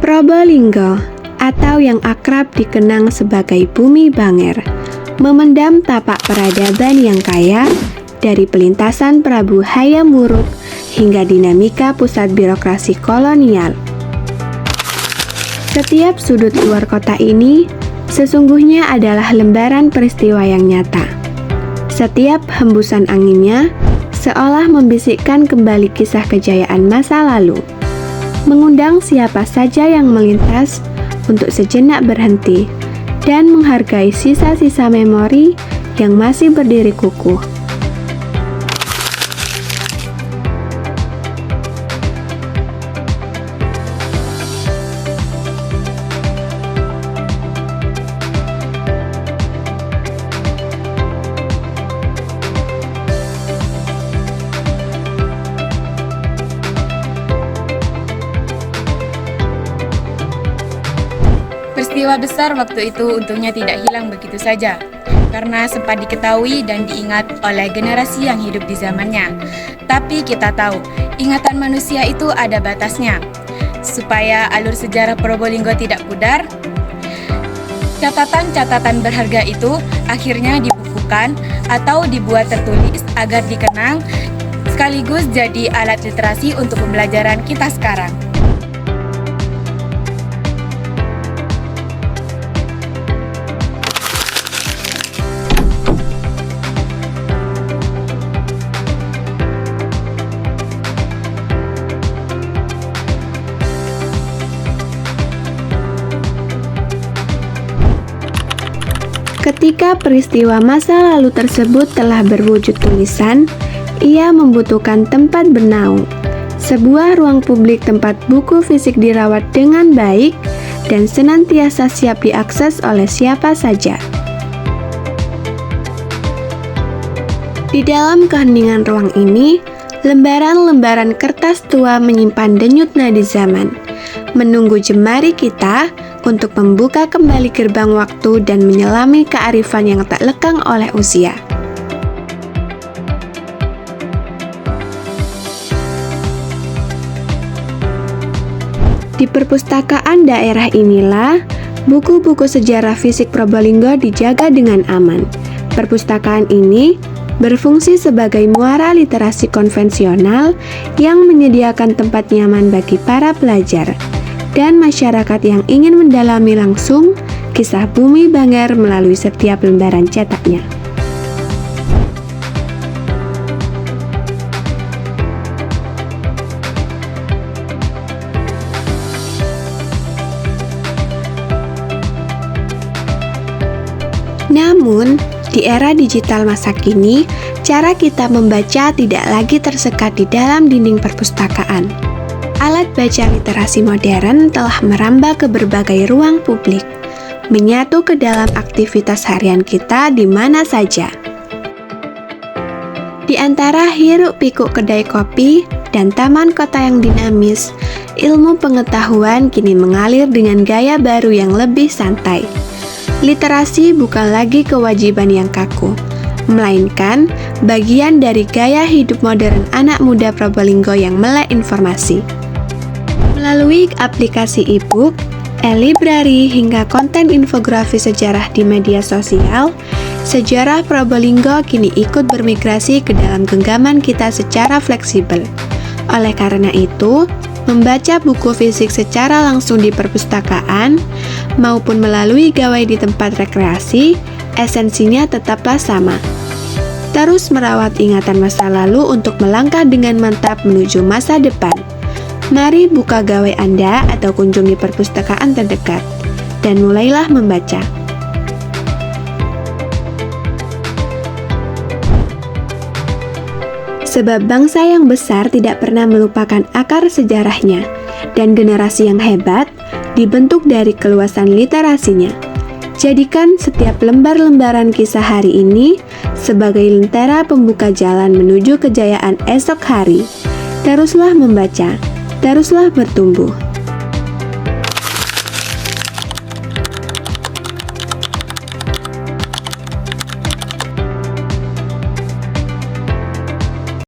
Probolinggo, atau yang akrab dikenang sebagai Bumi Banger, memendam tapak peradaban yang kaya dari pelintasan Prabu Hayam Wuruk hingga dinamika pusat birokrasi kolonial. Setiap sudut luar kota ini sesungguhnya adalah lembaran peristiwa yang nyata. Setiap hembusan anginnya seolah membisikkan kembali kisah kejayaan masa lalu, mengundang siapa saja yang melintas untuk sejenak berhenti dan menghargai sisa-sisa memori yang masih berdiri kukuh. Peristiwa besar waktu itu untungnya tidak hilang begitu saja, karena sempat diketahui dan diingat oleh generasi yang hidup di zamannya. Tapi kita tahu, ingatan manusia itu ada batasnya. Supaya alur sejarah Probolinggo tidak pudar, catatan-catatan berharga itu akhirnya dibukukan atau dibuat tertulis agar dikenang, sekaligus jadi alat literasi untuk pembelajaran kita sekarang. Ketika peristiwa masa lalu tersebut telah berwujud tulisan, ia membutuhkan tempat bernaung, sebuah ruang publik tempat buku fisik dirawat dengan baik dan senantiasa siap diakses oleh siapa saja. Di dalam keheningan ruang ini, lembaran-lembaran kertas tua menyimpan denyut nadi zaman, menunggu jemari kita untuk membuka kembali gerbang waktu dan menyelami kearifan yang tak lekang oleh usia. Di perpustakaan daerah inilah, buku-buku sejarah fisik Probolinggo dijaga dengan aman. Perpustakaan ini berfungsi sebagai muara literasi konvensional yang menyediakan tempat nyaman bagi para pelajar dan masyarakat yang ingin mendalami langsung kisah Bumi Banger melalui setiap lembaran cetaknya. Namun, di era digital masa kini, cara kita membaca tidak lagi tersekat di dalam dinding perpustakaan. Alat baca literasi modern telah merambah ke berbagai ruang publik, menyatu ke dalam aktivitas harian kita di mana saja. Di antara hiruk-pikuk kedai kopi dan taman kota yang dinamis, ilmu pengetahuan kini mengalir dengan gaya baru yang lebih santai. Literasi bukan lagi kewajiban yang kaku, melainkan bagian dari gaya hidup modern anak muda Probolinggo yang melek informasi. Melalui aplikasi e-book, e-library, hingga konten infografis sejarah di media sosial, sejarah Probolinggo kini ikut bermigrasi ke dalam genggaman kita secara fleksibel. Oleh karena itu, membaca buku fisik secara langsung di perpustakaan maupun melalui gawai di tempat rekreasi, esensinya tetaplah sama. Terus merawat ingatan masa lalu untuk melangkah dengan mantap menuju masa depan. Mari buka gawai Anda atau kunjungi perpustakaan terdekat, dan mulailah membaca. Sebab bangsa yang besar tidak pernah melupakan akar sejarahnya, dan generasi yang hebat dibentuk dari keluasan literasinya. Jadikan setiap lembar-lembaran kisah hari ini sebagai lentera pembuka jalan menuju kejayaan esok hari. Teruslah membaca, teruslah bertumbuh.